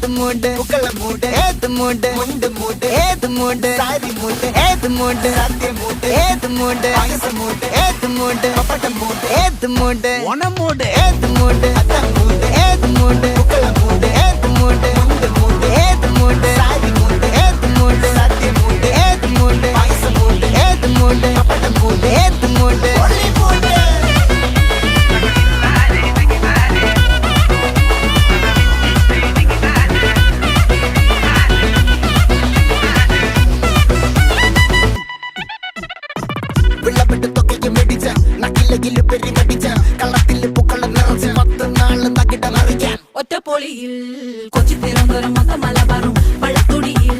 ഏത് മൂട് പുക്കള മൂട് ഏത് മൂട് മുണ്ട് മൂട് ഏത് മൂട് സാരി മൂട് ഏത് മൂട് സത്യ മൂട് ഏത് മൂട് പായസ മൂട് ഏത് മൂട് പപ്പടം മൂട് ഏത് മൂട് ഓണം മൂട് ഏത് മൂട് അത്തം മൂട് ഏത് മൂട് പുക്കള മൂട് ഏത് മൂട് മുണ്ട് മൂട് ഏത് മൂട് സാരി മൂട് ഏത് മൂട് സത്യ മൂട് ഏത് മൂട് പായസ മൂട് ഏത് മൂട് പപ്പടം മൂട് ഏത് മൂട് ഒറ്റപ്പൊളിയിൽ കൊച്ചി തിരുവനന്തപുരം മൊത്തം മലബാറും വള്ളത്തുടിയിൽ